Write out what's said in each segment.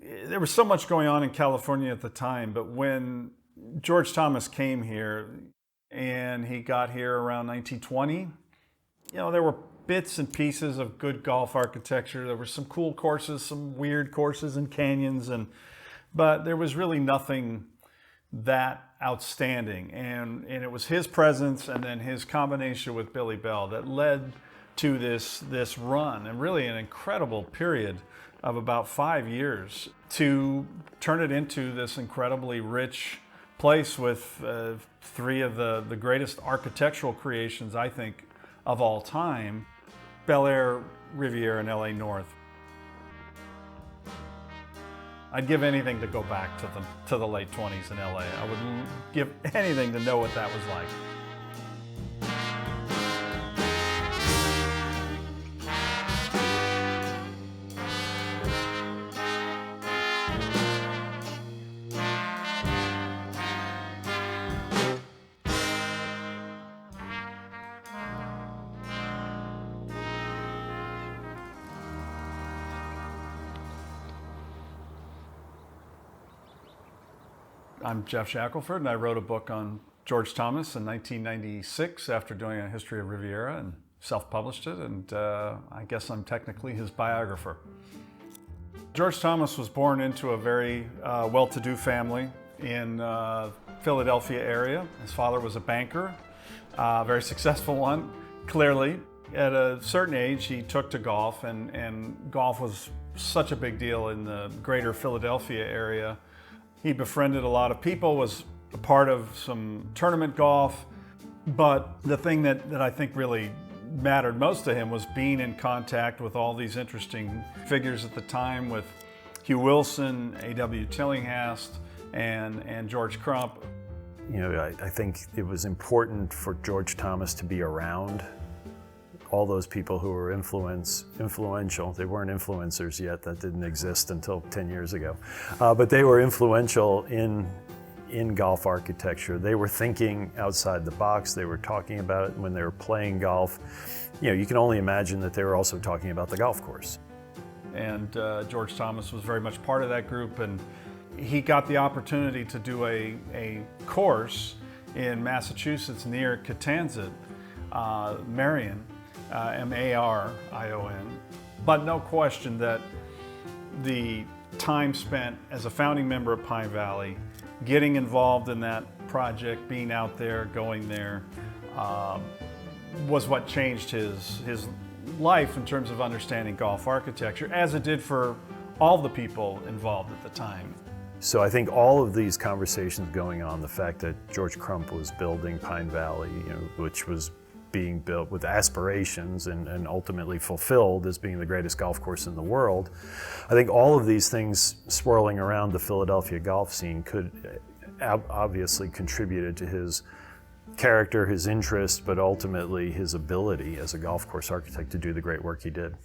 there was so much going on in California at the time, but when George Thomas came here, and he got here around 1920, there were bits and pieces of good golf architecture. There were some cool courses, some weird courses and canyons, but there was really nothing that outstanding. And it was his presence and then his combination with Billy Bell that led to this run, and really an incredible period of about 5 years to turn it into this incredibly rich place with three of the greatest architectural creations, I think, of all time: Bel Air, Riviera, and LA North. I'd give anything to go back to the late 20s in LA. I would give anything to know what that was like. I'm Jeff Shackelford, and I wrote a book on George Thomas in 1996 after doing a history of Riviera, and self-published it, and I guess I'm technically his biographer. George Thomas was born into a very well-to-do family in Philadelphia area. His father was a banker, a very successful one, clearly. At a certain age, he took to golf, and golf was such a big deal in the greater Philadelphia area. He befriended a lot of people, was a part of some tournament golf, but the thing that I think really mattered most to him was being in contact with all these interesting figures at the time, with Hugh Wilson, A.W. Tillinghast, and George Crump. I think it was important for George Thomas to be around all those people who were influential. They weren't influencers yet, that didn't exist until 10 years ago. But they were influential in golf architecture. They were thinking outside the box. They were talking about it when they were playing golf. You can only imagine that they were also talking about the golf course. And George Thomas was very much part of that group, and he got the opportunity to do a course in Massachusetts near Catanzit, Marion, M-A-R-I-O-N. But no question that the time spent as a founding member of Pine Valley, getting involved in that project, being out there, going there, was what changed his life in terms of understanding golf architecture, as it did for all the people involved at the time. So I think all of these conversations going on, the fact that George Crump was building Pine Valley, which was being built with aspirations and ultimately fulfilled as being the greatest golf course in the world. I think all of these things swirling around the Philadelphia golf scene could obviously contributed to his character, his interest, but ultimately his ability as a golf course architect to do the great work he did.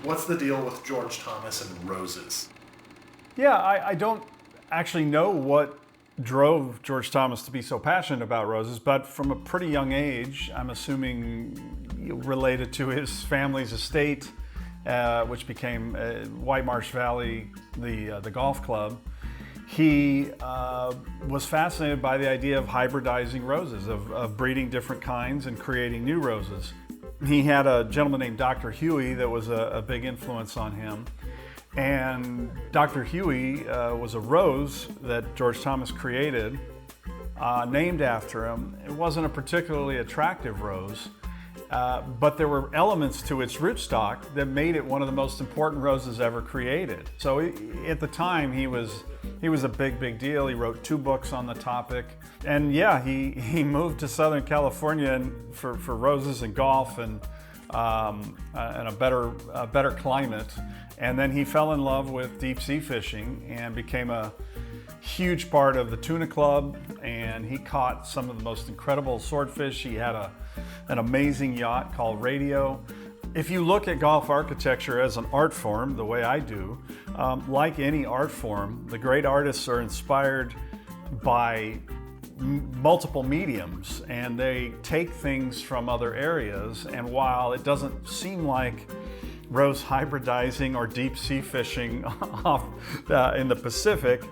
What's the deal with George Thomas and roses? Yeah, I don't actually know what drove George Thomas to be so passionate about roses, but from a pretty young age, I'm assuming related to his family's estate, which became White Marsh Valley, the golf club. He was fascinated by the idea of hybridizing roses, of breeding different kinds and creating new roses. He had a gentleman named Dr. Huey that was a big influence on him. And Dr. Huey was a rose that George Thomas created, named after him. It wasn't a particularly attractive rose, but there were elements to its rootstock that made it one of the most important roses ever created. So at the time, he was a big deal. He wrote 2 books on the topic. And yeah, he moved to Southern California for roses and golf and a better climate. And then he fell in love with deep sea fishing and became a huge part of the Tuna Club. And he caught some of the most incredible swordfish. He had an amazing yacht called Radio. If you look at golf architecture as an art form, the way I do, like any art form, the great artists are inspired by multiple mediums, and they take things from other areas. And while it doesn't seem like Rose hybridizing or deep sea fishing off in the Pacific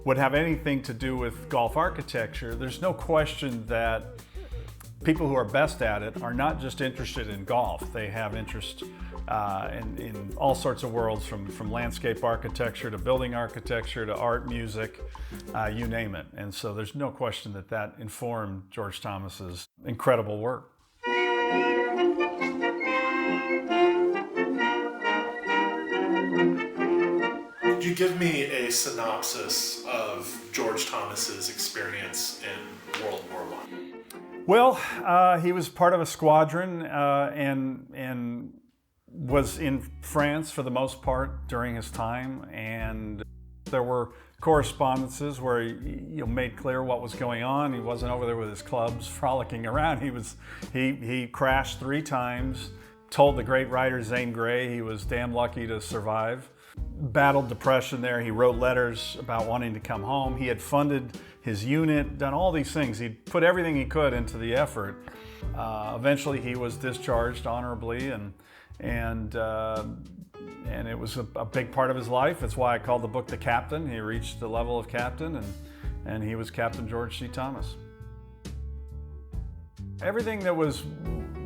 would have anything to do with golf architecture, there's no question that people who are best at it are not just interested in golf. They have interest in all sorts of worlds, from landscape architecture to building architecture to art, music, you name it. And so there's no question that that informed George Thomas's incredible work. Could you give me a synopsis of George Thomas's experience in World War I? Well, he was part of a squadron and was in France for the most part during his time, and there were correspondences where he made clear what was going on. He wasn't over there with his clubs frolicking around. He crashed 3 times, told the great writer Zane Grey he was damn lucky to survive. Battled depression there. He wrote letters about wanting to come home. He had funded his unit, done all these things. He'd put everything he could into the effort. Eventually he was discharged honorably, and it was a big part of his life. That's why I called the book The Captain. He reached the level of captain, and he was Captain George C. Thomas. Everything that was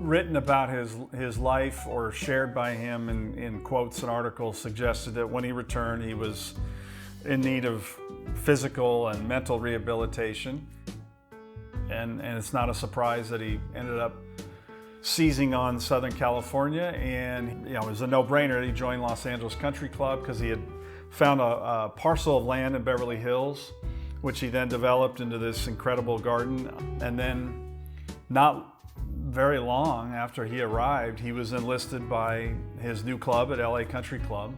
written about his life or shared by him in quotes and articles suggested that when he returned, he was in need of physical and mental rehabilitation. And it's not a surprise that he ended up seizing on Southern California, and it was a no-brainer that he joined Los Angeles Country Club because he had found a parcel of land in Beverly Hills, which he then developed into this incredible garden. And then not very long after he arrived, he was enlisted by his new club at LA Country Club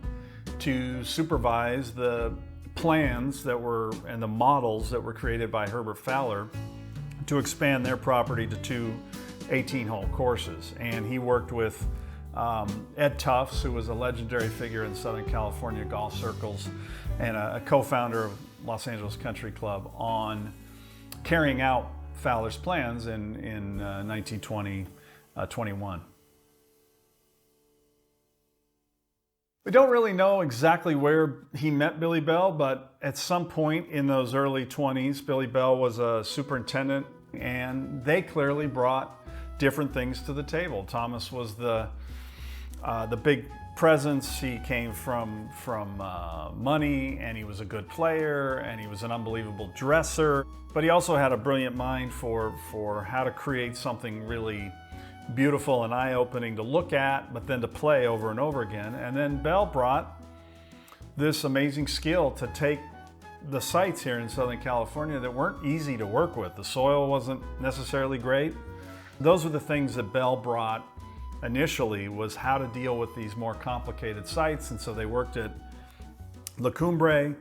to supervise the plans that were and the models that were created by Herbert Fowler to expand their property to 2 18-hole courses. And he worked with Ed Tufts, who was a legendary figure in Southern California golf circles and a co-founder of Los Angeles Country Club, on carrying out Fowler's plans in 1920-21. We don't really know exactly where he met Billy Bel, but at some point in those early 20s, Billy Bel was a superintendent, and they clearly brought different things to the table. Thomas was the big presence. He came from money, and he was a good player, and he was an unbelievable dresser. But he also had a brilliant mind for how to create something really beautiful and eye-opening to look at, but then to play over and over again. And then Bel brought this amazing skill to take the sites here in Southern California that weren't easy to work with. The soil wasn't necessarily great. Those were the things that Bel brought initially, was how to deal with these more complicated sites. And so they worked at La Cumbre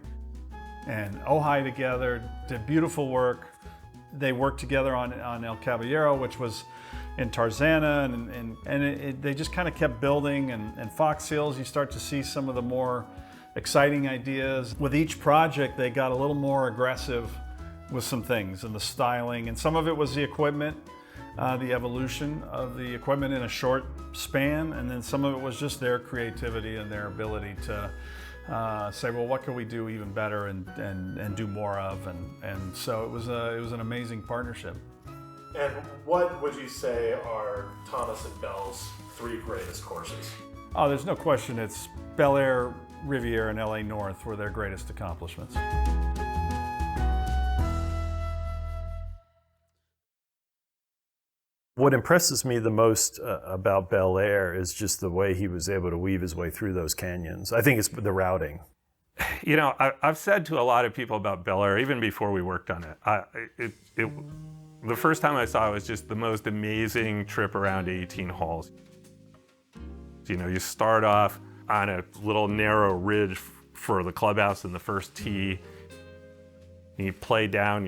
and Ojai together, did beautiful work. They worked together on El Caballero, which was in Tarzana, and they just kind of kept building. And Fox Hills, you start to see some of the more exciting ideas. With each project, they got a little more aggressive with some things and the styling, and some of it was the equipment, the evolution of the equipment in a short span, and then some of it was just their creativity and their ability to say, well, what can we do even better and do more of, and so it was an amazing partnership. And what would you say are Thomas and Bel's 3 greatest courses? Oh, there's no question. It's Bel Air, Riviera, and LA North were their greatest accomplishments. What impresses me the most about Bel Air is just the way he was able to weave his way through those canyons. I think it's the routing. You know, I've said to a lot of people about Bel Air, even before we worked on it, the first time I saw it was just the most amazing trip around 18 holes. You know, you start off on a little narrow ridge for the clubhouse in the first tee, and you play down.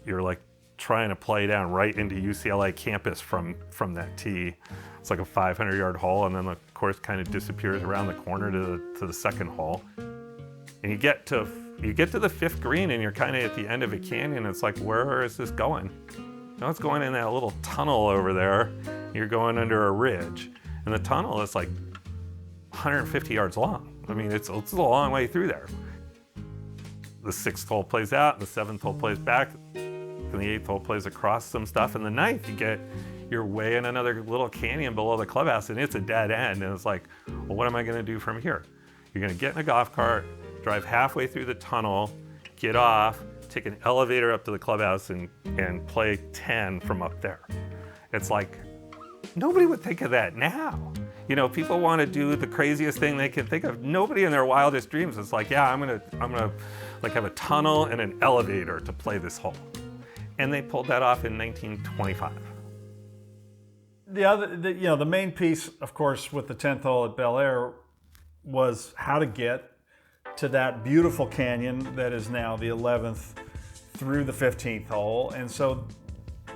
You're like trying to play down right into UCLA campus from that tee. It's like a 500-yard hole, and then the course kind of disappears around the corner to the second hole. And you get to You get to the 5th green and you're kind of at the end of a canyon. It's like, where is this going? No, it's going in that little tunnel over there. You're going under a ridge. And the tunnel is like 150 yards long. I mean, it's a long way through there. The 6th hole plays out, and the 7th hole plays back, and the 8th hole plays across some stuff. And the 9th, you're way in another little canyon below the clubhouse, and it's a dead end. And it's like, well, what am I gonna do from here? You're gonna get in a golf cart, drive halfway through the tunnel, get off, take an elevator up to the clubhouse and play 10 from up there. It's like, nobody would think of that now. You know, people want to do the craziest thing they can think of. Nobody in their wildest dreams is like, yeah, I'm gonna like have a tunnel and an elevator to play this hole. And they pulled that off in 1925. The main piece, of course, with the 10th hole at Bel Air was how to get to that beautiful canyon that is now the 11th through the 15th hole. And so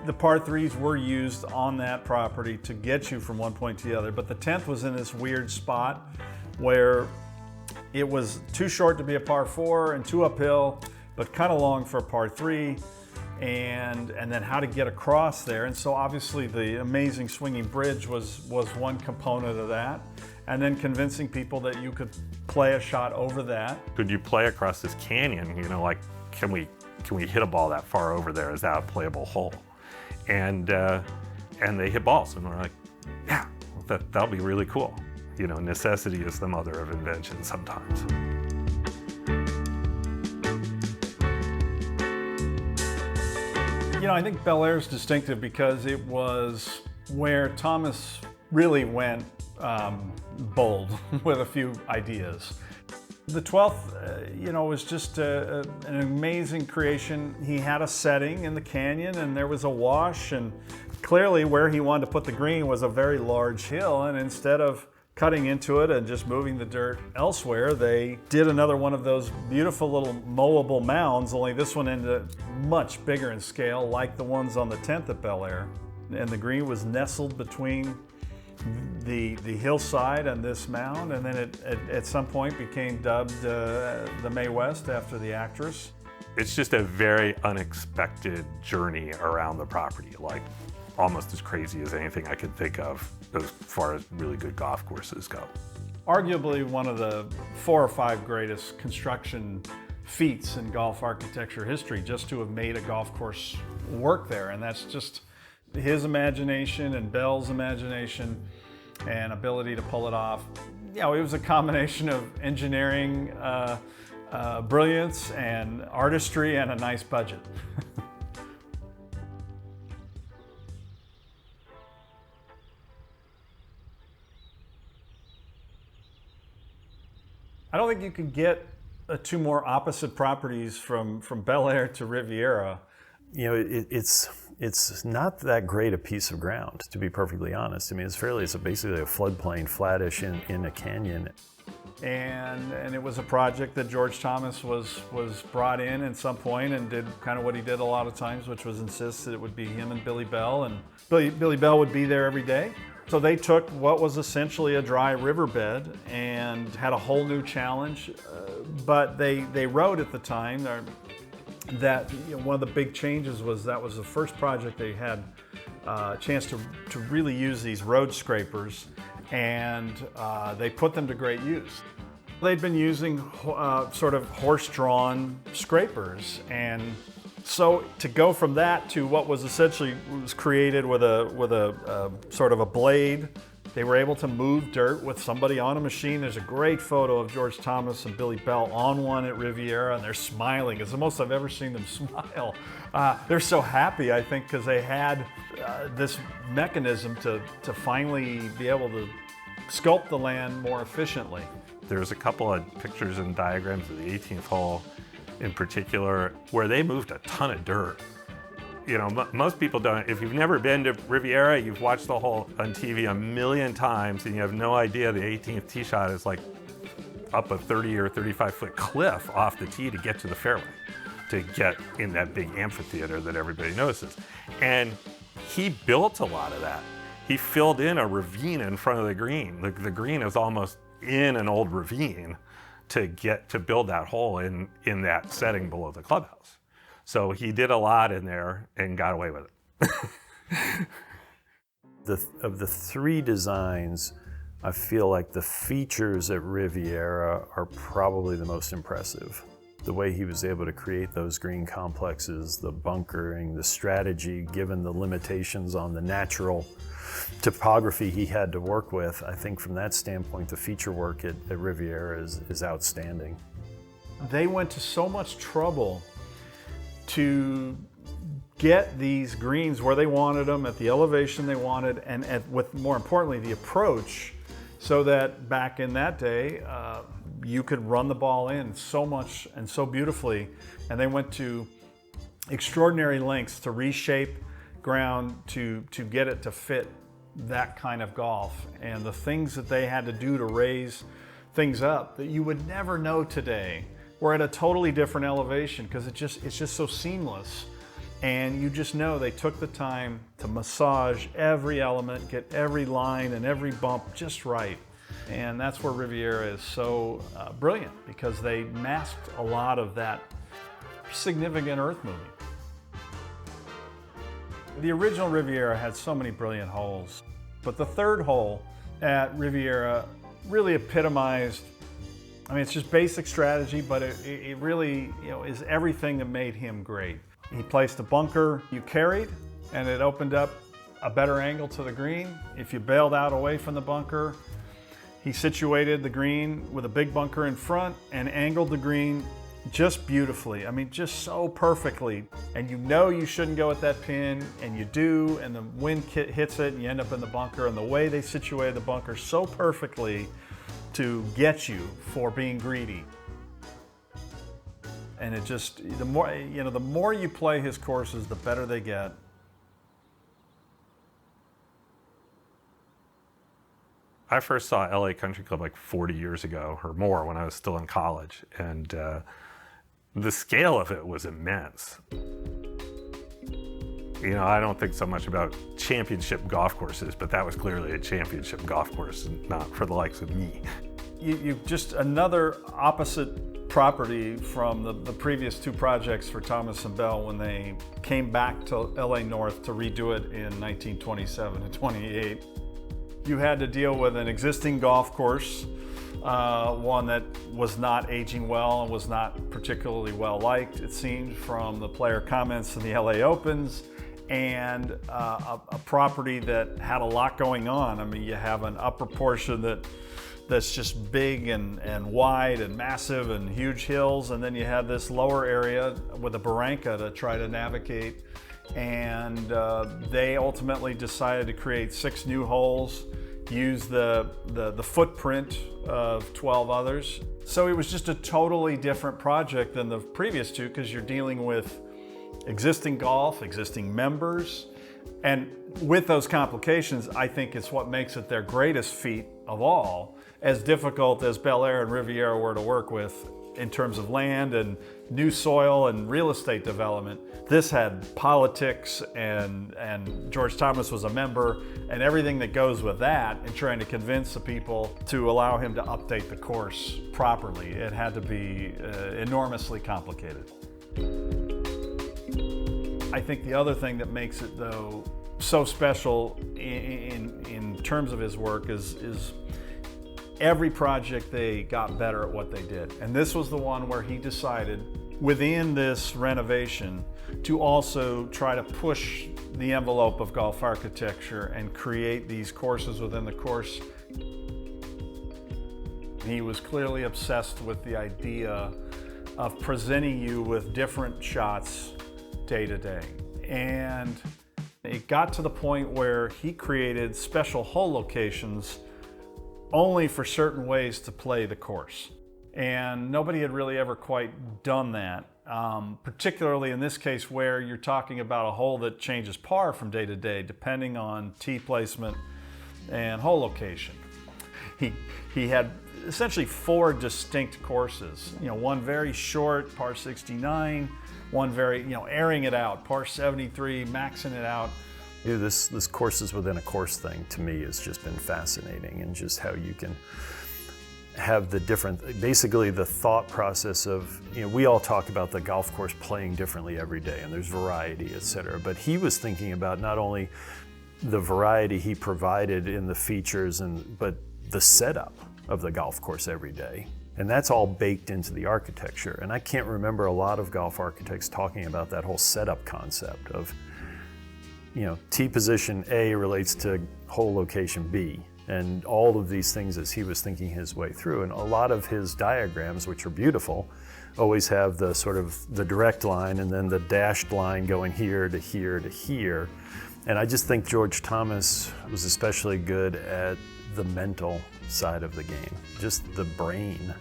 the par 3s were used on that property to get you from one point to the other. But the 10th was in this weird spot where it was too short to be a par 4 and too uphill, but kind of long for a par 3. And then how to get across there. And so obviously the amazing swinging bridge was one component of that. And then convincing people that you could play a shot over that. Could you play across this canyon? You know, like, can we hit a ball that far over there? Is that a playable hole? And they hit balls, and we're like, yeah, that'll be really cool. You know, necessity is the mother of invention sometimes. You know, I think Bel Air is distinctive because it was where Thomas really went bold with a few ideas. The 12th, was just an amazing creation. He had a setting in the canyon, and there was a wash, and clearly where he wanted to put the green was a very large hill, and instead of cutting into it and just moving the dirt elsewhere, they did another one of those beautiful little mowable mounds, only this one ended up much bigger in scale, like the ones on the 10th at Bel Air. And the green was nestled between the hillside and this mound, and then it at some point became dubbed the Mae West after the actress. It's just a very unexpected journey around the property, like almost as crazy as anything I could think of as far as really good golf courses go. Arguably one of the 4 or 5 greatest construction feats in golf architecture history, just to have made a golf course work there, and that's just his imagination and Bel's imagination and ability to pull it off. You know, it was a combination of engineering, brilliance and artistry and a nice budget. I don't think you could get 2 more opposite properties from Bel Air to Riviera. You know, it's not that great a piece of ground, to be perfectly honest. I mean, it's basically a floodplain, flattish in a canyon. And it was a project that George Thomas was brought in at some point and did kind of what he did a lot of times, which was insist that it would be him and Billy Bell, and Billy Bell would be there every day. So they took what was essentially a dry riverbed and had a whole new challenge, but they wrote at the time that one of the big changes was that was the first project they had a chance to really use these road scrapers, and they put them to great use. They'd been using sort of horse-drawn scrapers, and so to go from that to what was essentially created with a sort of a blade, they were able to move dirt with somebody on a machine. There's a great photo of George Thomas and Billy Bell on one at Riviera, and they're smiling. It's the most I've ever seen them smile. They're so happy, I think, because they had this mechanism to finally be able to sculpt the land more efficiently. There's a couple of pictures and diagrams of the 18th hole in particular where they moved a ton of dirt. You know, most people don't. If you've never been to Riviera, you've watched the hole on TV a million times, and you have no idea the 18th tee shot is like up a 30 or 35-foot cliff off the tee to get to the fairway, to get in that big amphitheater that everybody notices. And he built a lot of that. He filled in a ravine in front of the green. The green is almost in an old ravine to build that hole in that setting below the clubhouse. So he did a lot in there and got away with it. Of the three designs, I feel like the features at Riviera are probably the most impressive. The way he was able to create those green complexes, the bunkering, the strategy, given the limitations on the natural topography he had to work with, I think from that standpoint, the feature work at Riviera is outstanding. They went to so much trouble to get these greens where they wanted them, at the elevation they wanted, and with, more importantly, the approach, so that back in that day, you could run the ball in so much and so beautifully. And they went to extraordinary lengths to reshape ground to get it to fit that kind of golf. And the things that they had to do to raise things up that you would never know today. We're at a totally different elevation because it's just so seamless. And you just know they took the time to massage every element, get every line and every bump just right. And that's where Riviera is so brilliant, because they masked a lot of that significant earth moving. The original Riviera had so many brilliant holes, but the third hole at Riviera really epitomized, I mean, it's just basic strategy, but it really, is everything that made him great. He placed a bunker you carried, and it opened up a better angle to the green. If you bailed out away from the bunker, he situated the green with a big bunker in front and angled the green just beautifully. I mean, just so perfectly. And you shouldn't go at that pin, and you do, and the wind hits it, and you end up in the bunker. And the way they situated the bunker so perfectly to get you for being greedy. And it just, the more you play his courses, the better they get. I first saw LA Country Club like 40 years ago or more when I was still in college. And the scale of it was immense. I don't think so much about championship golf courses, but that was clearly a championship golf course, not for the likes of me. You just another opposite property from the previous two projects for Thomas and Bell when they came back to LA North to redo it in 1927 and 28. You had to deal with an existing golf course, one that was not aging well and was not particularly well liked, it seemed, from the player comments in the LA Opens, and a property that had a lot going on. I mean, you have an upper portion that's just big and wide and massive and huge hills, and then you have this lower area with a barranca to try to navigate. And they ultimately decided to create 6 new holes, use the footprint of 12 others. So it was just a totally different project than the previous two, because you're dealing with existing golf, existing members, and with those complications, I think it's what makes it their greatest feat of all. As difficult as Bel Air and Riviera were to work with in terms of land and new soil and real estate development, this had politics and George Thomas was a member and everything that goes with that, and trying to convince the people to allow him to update the course properly. It had to be enormously complicated. I think the other thing that makes it, though, so special in terms of his work is every project they got better at what they did. And this was the one where he decided within this renovation to also try to push the envelope of golf architecture and create these courses within the course. He was clearly obsessed with the idea of presenting you with different shots day to day. And it got to the point where he created special hole locations only for certain ways to play the course. And nobody had really ever quite done that, particularly in this case where you're talking about a hole that changes par from day to day depending on tee placement and hole location. He had essentially 4 distinct courses. One very short, par 69, one very, airing it out, par 73, maxing it out. This courses within a course thing to me has just been fascinating, and just how you can have the different, basically the thought process of, we all talk about the golf course playing differently every day and there's variety, et cetera. But he was thinking about not only the variety he provided in the features, but the setup of the golf course every day. And that's all baked into the architecture. And I can't remember a lot of golf architects talking about that whole setup concept of, tee position A relates to hole location B. And all of these things as he was thinking his way through. And a lot of his diagrams, which are beautiful, always have the sort of the direct line and then the dashed line going here to here to here. And I just think George Thomas was especially good at the mental side of the game, just the brain.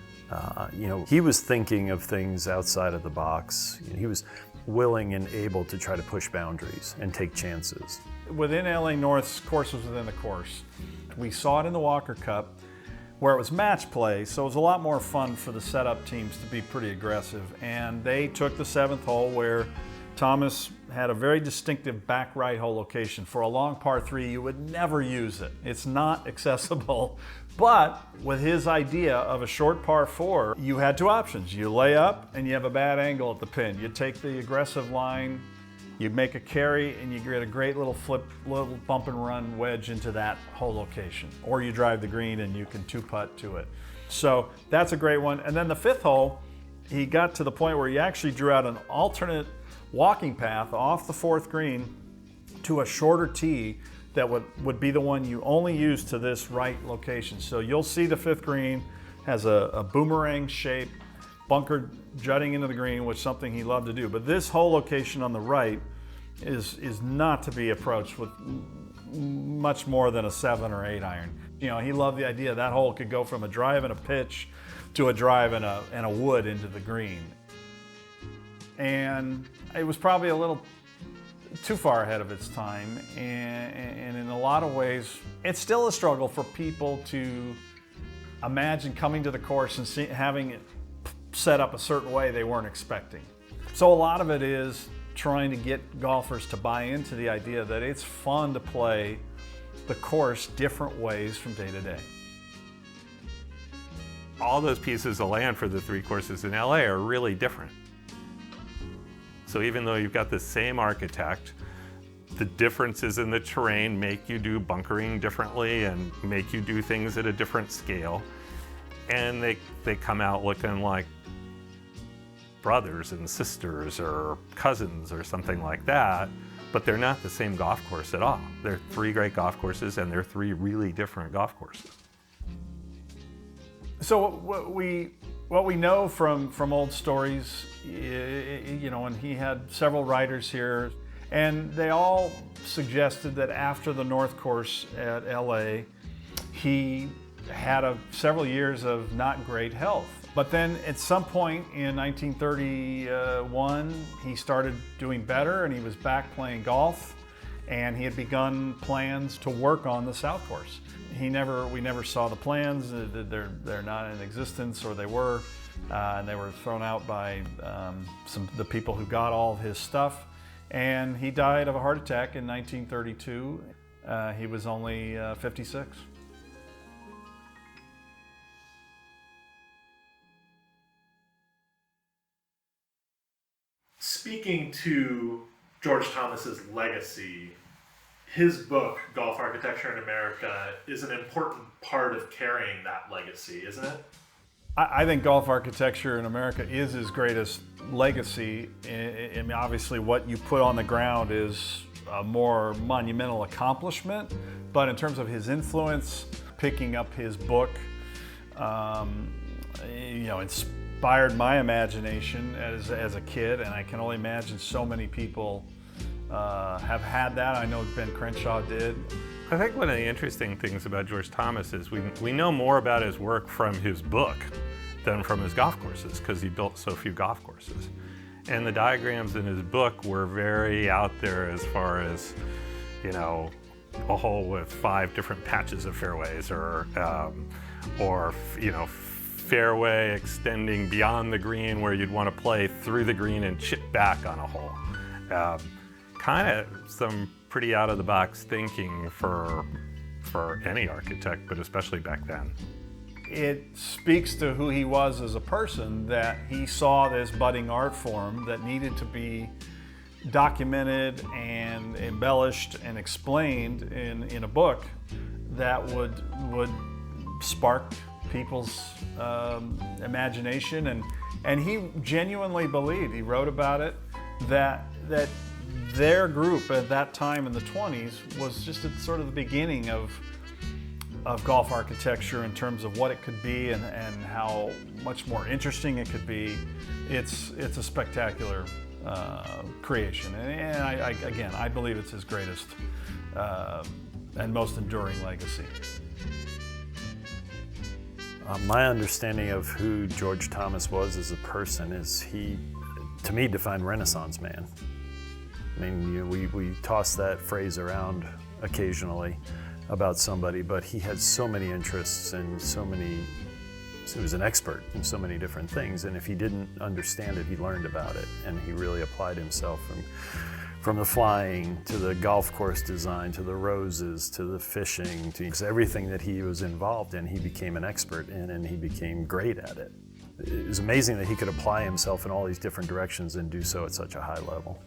He was thinking of things outside of the box. He was willing and able to try to push boundaries and take chances. Within LA North's courses within the course, we saw it in the Walker Cup where it was match play, so it was a lot more fun for the setup teams to be pretty aggressive. And they took the 7th hole where Thomas had a very distinctive back right hole location. For a long par 3, you would never use it. It's not accessible. But with his idea of a short par 4, you had 2 options. You lay up and you have a bad angle at the pin. You take the aggressive line, you make a carry, and you get a great little flip, little bump and run wedge into that hole location. Or you drive the green and you can 2-putt to it. So that's a great one. And then the 5th hole, he got to the point where he actually drew out an alternate walking path off the 4th green to a shorter tee that would be the one you only use to this right location. So you'll see the 5th green has a boomerang shape, bunker jutting into the green, which is something he loved to do. But this whole location on the right is not to be approached with much more than a 7 or 8 iron. He loved the idea that hole could go from a drive and a pitch to a drive and a wood into the green. And it was probably a little too far ahead of its time, and in a lot of ways, it's still a struggle for people to imagine coming to the course and having it set up a certain way they weren't expecting. So a lot of it is trying to get golfers to buy into the idea that it's fun to play the course different ways from day to day. All those pieces of land for the 3 courses in LA are really different. So even though you've got the same architect, the differences in the terrain make you do bunkering differently and make you do things at a different scale. And they come out looking like brothers and sisters or cousins or something like that, but they're not the same golf course at all. They're 3 great golf courses and they're 3 really different golf courses. So what we know from old stories, and he had several writers here, and they all suggested that after the North Course at LA, he had several years of not great health. But then at some point in 1931, he started doing better and he was back playing golf, and he had begun plans to work on the South Course. We never saw the plans. They're not in existence, or they were, and they were thrown out by the people who got all of his stuff. And he died of a heart attack in 1932. He was only 56. Speaking to George Thomas's legacy, his book, Golf Architecture in America, is an important part of carrying that legacy, isn't it? I think golf architecture in America is his greatest legacy. I mean, obviously what you put on the ground is a more monumental accomplishment, but in terms of his influence, picking up his book, inspired my imagination as a kid, and I can only imagine so many people have had that. I know Ben Crenshaw did. I think one of the interesting things about George Thomas is we know more about his work from his book than from his golf courses, because he built so few golf courses. And the diagrams in his book were very out there as far as, a hole with 5 different patches of fairways, or fairway extending beyond the green where you'd want to play through the green and chip back on a hole. Kind of some pretty out of the box thinking for any architect, but especially back then. it speaks to who he was as a person, that he saw this budding art form that needed to be documented and embellished and explained in a book that would spark people's imagination, and he genuinely believed, he wrote about it, that their group at that time in the 20s was just at sort of the beginning of golf architecture in terms of what it could be and how much more interesting it could be. It's a spectacular creation, and I believe it's his greatest and most enduring legacy. My understanding of who George Thomas was as a person is he, to me, defined Renaissance man. I mean, we toss that phrase around occasionally about somebody, but he had so many interests and he was an expert in so many different things, and if he didn't understand it, he learned about it, and he really applied himself from the flying to the golf course design to the roses to the fishing to everything that he was involved in. He became an expert in, and he became great at it. It was amazing that he could apply himself in all these different directions and do so at such a high level.